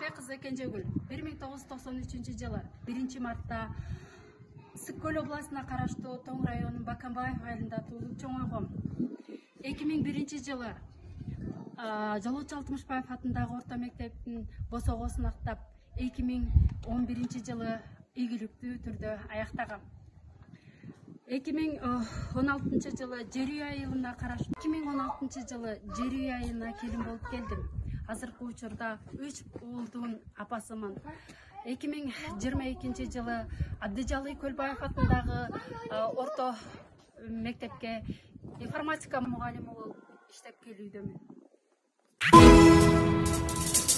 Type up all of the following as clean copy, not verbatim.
Ерке кызы Кенжегүл 1993 жылы 1 мартта Сыккөл областына караштуу Тоң районунун Баканбаев айылында туулуп чоңойгом. 2001 жылы Жалоочу Алтымышбаев атындагы орто мектептин босогосун актап, 2011 жылы ийгиликтүү түрдө аяктагам. 2016 жылы Жерүй айылына караштуу 2016 жылы Жерүй айылына келин болуп келдим. Азыркы учурда 3 уулдун апасымын. 2022 жылы Абдыжалый Көлбаев атындагы орто мектепке информатика мугалими болуп иштеп келүүдөмүн.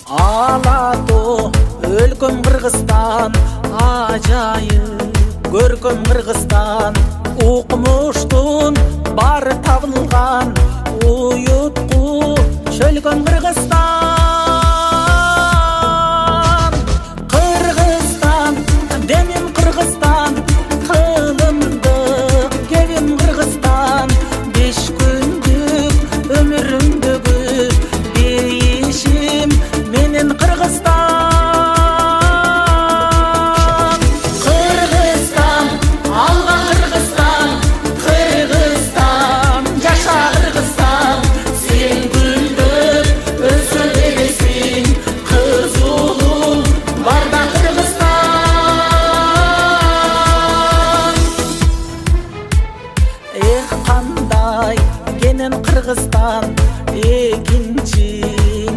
Алатоо өлкөм Кыргызстан, ажайып көркөм Кыргызстан, укмуштун бары табылган, уютку чөлкөм Кыргызстан. Кыргызстан, демим Кыргызстан, кылымдык кебим Кыргызстан, 5 күндүк өмүрүмдөгү бейишим менен Кыргызстан. Кыргызстан, алга Кыргызстан, Кыргызстан, жаша Кыргызстан, сен гүлдөп өсө бересиң, кыз улуң барда Кыргызстан. Эх, кандай кенен Кыргызстан, экинчи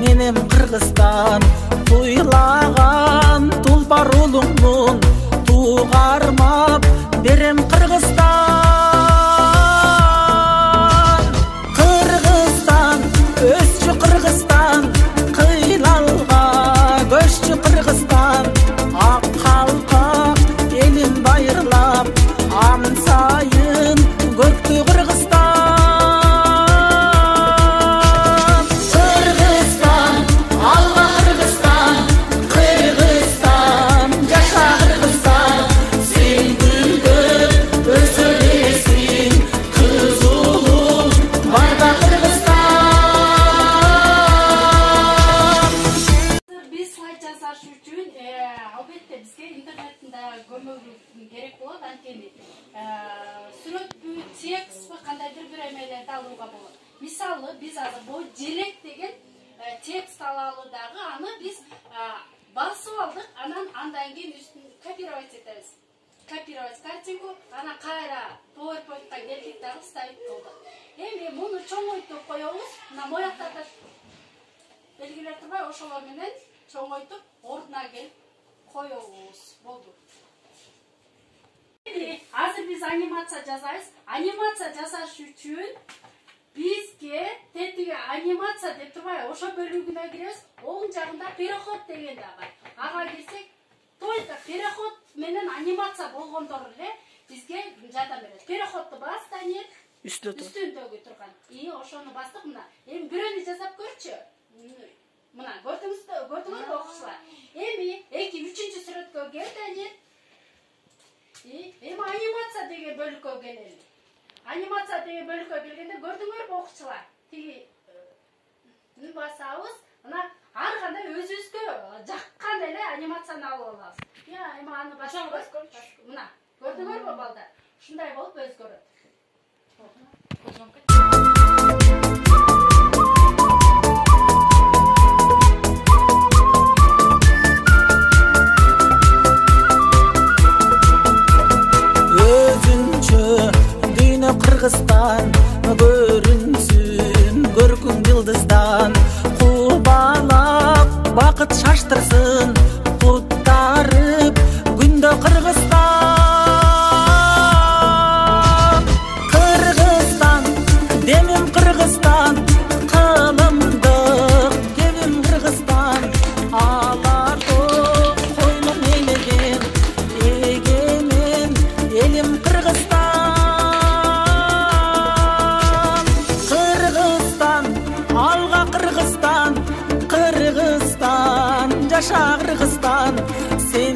менем Кыргызстан, туйлаган тулпар улуңмун, тугармап берем Кыргызстан. Кыргызстан, өсчү Кыргызстан, кыйлалга көччү Кыргызстан, ак калка элин байырлап, ан сайын көктү Кыргызстан. Кыргызстан, алга Кыргызстан, Кыргызстан, жаша Кыргызстан, сен гүлдөп өсө бересиң, кыз улуң барда Кыргызстан. Биз слайд жасаш үчүн албетте бизге интернеттин да көмөгү керек болот. Анткени сүрөтпү, текстпи кандайдыр бир эмелерди алууга болот. Мисалы, биз азыр бул желек деген текст алалы дагы, аны биз басып алдык, андан кийин үстүн копировать этебиз. Копировать картинку, анан кайра PowerPoint'ка келдик дагы ставить кылдык. Эми муну чоңойтуп коебуз, мына мояктарда белгилер турбай, ошолор менен чоңойтуп ордуна келип коебуз. Болду. Азыр биз анимация жасайбыз. Анимация жасаш үчүн бизге тетиги анимация деп турбай, ошо бөлүгүнө киребиз. Оң жагында переход деген да бар. Ага кирсек, только переход менен анимация болгондор эле бизге жардам берет. Переходду бас, Даниэль. Үстүндөгү турган. Ошону бастык мына. Эми бирөөнү жасап көрчү. Мына көрдүңүзбү окуучулар? Эми 2-3 сүрөткө кел, Даниэль. Эми анимация деген бөлүккө келели. Анимация деген бөлүккө келгенде көрдүңөрбү окуучулар? Тиги басабыз, мына ар кандай өзүбүзгө жаккан эле анимацияны алып алабыз. Эми аны башкарабыз. Мына көрдүңөрбү балдар? Ушундай болуп өзгөрөт. Кыргызстан көрүнсүн көркүм жылдыздан, кубалап бакыт шаштырсын, куттарып күндө Кыргызстан. Кыргызстан, демим Кыргызстан, кылымдык кебим Кыргызстан, алатоо койнум ээлеген, эгемен элим Кыргызстан. Кыргызстан, Кыргызстан, жаша Кыргызстан, сен